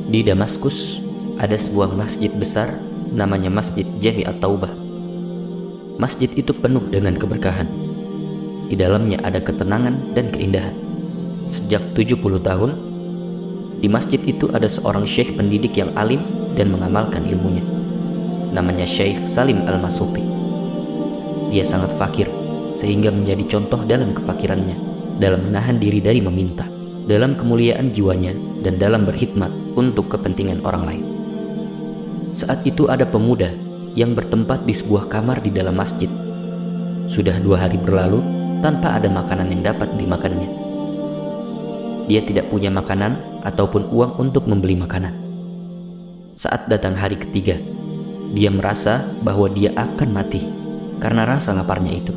Di Damaskus, ada sebuah masjid besar namanya Masjid Jami At-Taubah. Masjid itu penuh dengan keberkahan. Di dalamnya ada ketenangan dan keindahan. Sejak 70 tahun, di masjid itu ada seorang syekh pendidik yang alim dan mengamalkan ilmunya. Namanya Syekh Salim Al-Masuti. Dia sangat fakir, sehingga menjadi contoh dalam kefakirannya, dalam menahan diri dari meminta, dalam kemuliaan jiwanya, dan dalam berkhidmat untuk kepentingan orang lain. Saat itu ada pemuda yang bertempat di sebuah kamar di dalam masjid. Sudah 2 hari berlalu tanpa ada makanan yang dapat dimakannya. Dia tidak punya makanan ataupun uang untuk membeli makanan. Saat datang hari ketiga, dia merasa bahwa dia akan mati karena rasa laparnya itu.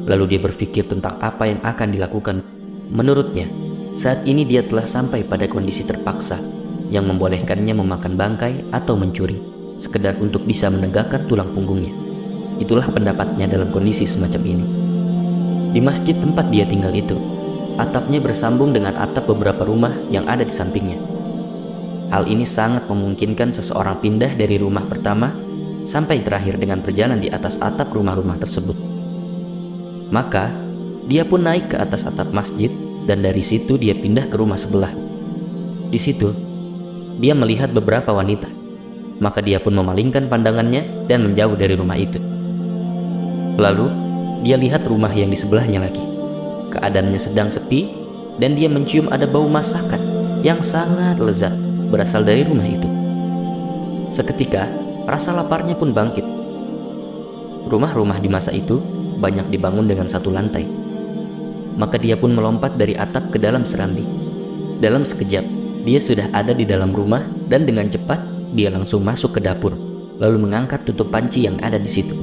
Lalu dia berpikir tentang apa yang akan dilakukan. Menurutnya, saat ini dia telah sampai pada kondisi terpaksa yang membolehkannya memakan bangkai atau mencuri, sekedar untuk bisa menegakkan tulang punggungnya. Itulah pendapatnya dalam kondisi semacam ini. Di masjid tempat dia tinggal itu, atapnya bersambung dengan atap beberapa rumah yang ada di sampingnya. Hal ini sangat memungkinkan seseorang pindah dari rumah pertama sampai terakhir dengan berjalan di atas atap rumah-rumah tersebut. Maka, dia pun naik ke atas atap masjid dan dari situ dia pindah ke rumah sebelah. Di situ, dia melihat beberapa wanita. Maka dia pun memalingkan pandangannya dan menjauh dari rumah itu. Lalu, dia lihat rumah yang di sebelahnya lagi. Keadaannya sedang sepi dan dia mencium ada bau masakan yang sangat lezat berasal dari rumah itu. Seketika, rasa laparnya pun bangkit. Rumah-rumah di masa itu banyak dibangun dengan 1 lantai. Maka dia pun melompat dari atap ke dalam serambi. Dalam sekejap, dia sudah ada di dalam rumah dan dengan cepat dia langsung masuk ke dapur, lalu mengangkat tutup panci yang ada di situ.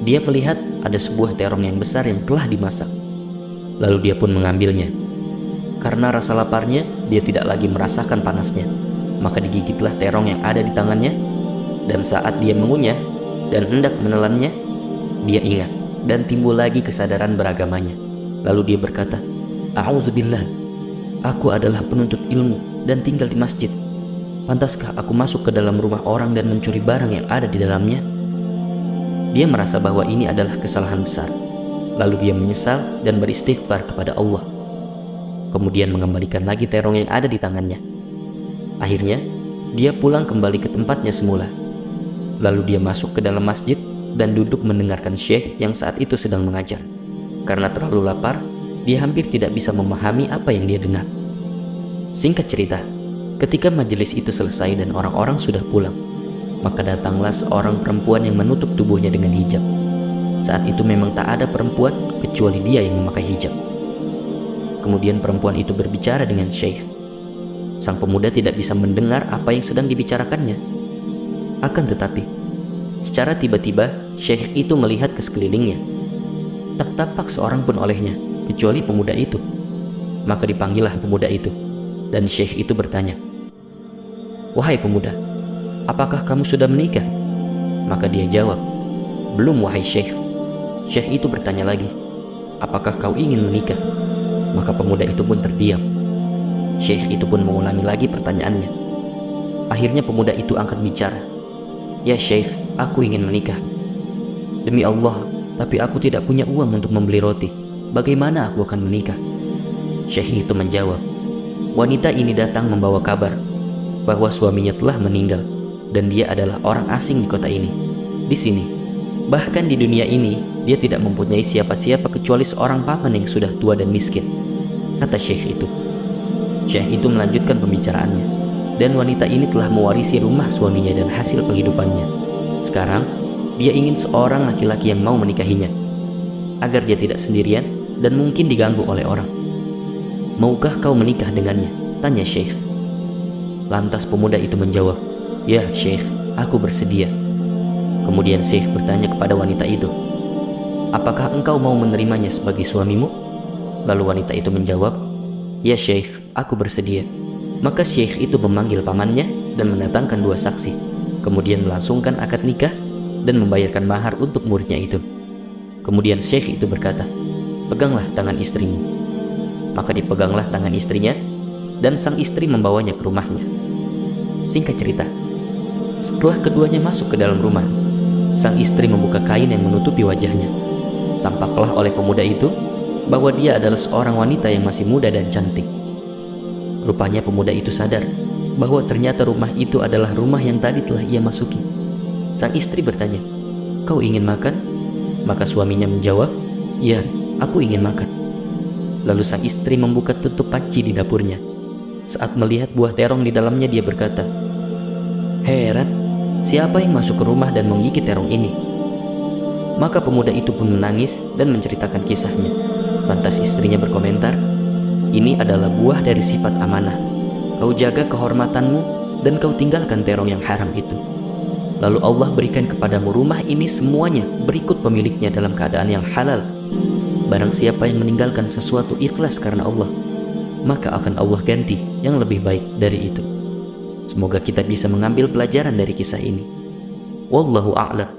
Dia melihat ada sebuah terong yang besar yang telah dimasak. Lalu dia pun mengambilnya. Karena rasa laparnya, dia tidak lagi merasakan panasnya. Maka digigitlah terong yang ada di tangannya, dan saat dia mengunyah dan hendak menelannya, dia ingat dan timbul lagi kesadaran beragamanya. Lalu dia berkata, "A'udzubillah, aku adalah penuntut ilmu dan tinggal di masjid. Pantaskah aku masuk ke dalam rumah orang dan mencuri barang yang ada di dalamnya?" Dia merasa bahwa ini adalah kesalahan besar. Lalu dia menyesal dan beristighfar kepada Allah. Kemudian mengembalikan lagi terong yang ada di tangannya. Akhirnya, dia pulang kembali ke tempatnya semula. Lalu dia masuk ke dalam masjid dan duduk mendengarkan syekh yang saat itu sedang mengajar. Karena terlalu lapar, dia hampir tidak bisa memahami apa yang dia dengar. Singkat cerita, ketika majelis itu selesai dan orang-orang sudah pulang, maka datanglah seorang perempuan yang menutup tubuhnya dengan hijab. Saat itu memang tak ada perempuan kecuali dia yang memakai hijab. Kemudian perempuan itu berbicara dengan syekh. Sang pemuda tidak bisa mendengar apa yang sedang dibicarakannya. Akan tetapi, secara tiba-tiba syekh itu melihat ke sekelilingnya. Tak tampak seorang pun olehnya, kecuali pemuda itu. Maka dipanggillah pemuda itu, dan syekh itu bertanya, "Wahai pemuda, apakah kamu sudah menikah?" Maka dia jawab, "Belum wahai syekh." Syekh itu bertanya lagi, "Apakah kau ingin menikah?" Maka pemuda itu pun terdiam. Syekh itu pun mengulangi lagi pertanyaannya. Akhirnya pemuda itu angkat bicara, "Ya syekh, aku ingin menikah." "Demi Allah, tapi aku tidak punya uang untuk membeli roti. Bagaimana aku akan menikah?" Syekh itu menjawab, "Wanita ini datang membawa kabar bahwa suaminya telah meninggal dan dia adalah orang asing di kota ini, di sini. Bahkan di dunia ini, dia tidak mempunyai siapa-siapa kecuali seorang paman yang sudah tua dan miskin," kata syekh itu. Syekh itu melanjutkan pembicaraannya, dan wanita ini telah mewarisi rumah suaminya dan hasil penghidupannya. Sekarang, dia ingin seorang laki-laki yang mau menikahinya, agar dia tidak sendirian dan mungkin diganggu oleh orang. "Maukah kau menikah dengannya?" tanya syekh. Lantas pemuda itu menjawab, "Ya syekh, aku bersedia." Kemudian syekh bertanya kepada wanita itu, "Apakah engkau mau menerimanya sebagai suamimu?" Lalu wanita itu menjawab, "Ya syekh, aku bersedia." Maka syekh itu memanggil pamannya dan mendatangkan 2 saksi. Kemudian melangsungkan akad nikah dan membayarkan mahar untuk muridnya itu. Kemudian syekh itu berkata, "Peganglah tangan istrimu." Maka dipeganglah tangan istrinya, dan sang istri membawanya ke rumahnya. Singkat cerita, setelah keduanya masuk ke dalam rumah, sang istri membuka kain yang menutupi wajahnya. Tampaklah oleh pemuda itu bahwa dia adalah seorang wanita yang masih muda dan cantik. Rupanya pemuda itu sadar bahwa ternyata rumah itu adalah rumah yang tadi telah ia masuki. Sang istri bertanya, "Kau ingin makan?" Maka suaminya menjawab, "Ya, aku ingin makan." Lalu sang istri membuka tutup panci di dapurnya. Saat melihat buah terong di dalamnya, dia berkata, "Heran, siapa yang masuk ke rumah dan menggigit terong ini?" Maka pemuda itu pun menangis dan menceritakan kisahnya. Lantas istrinya berkomentar, "Ini adalah buah dari sifat amanah. Kau jaga kehormatanmu dan kau tinggalkan terong yang haram itu. Lalu Allah berikan kepadamu rumah ini semuanya berikut pemiliknya dalam keadaan yang halal. Barang siapa yang meninggalkan sesuatu ikhlas karena Allah, maka akan Allah ganti yang lebih baik dari itu." Semoga kita bisa mengambil pelajaran dari kisah ini. Wallahu a'lam.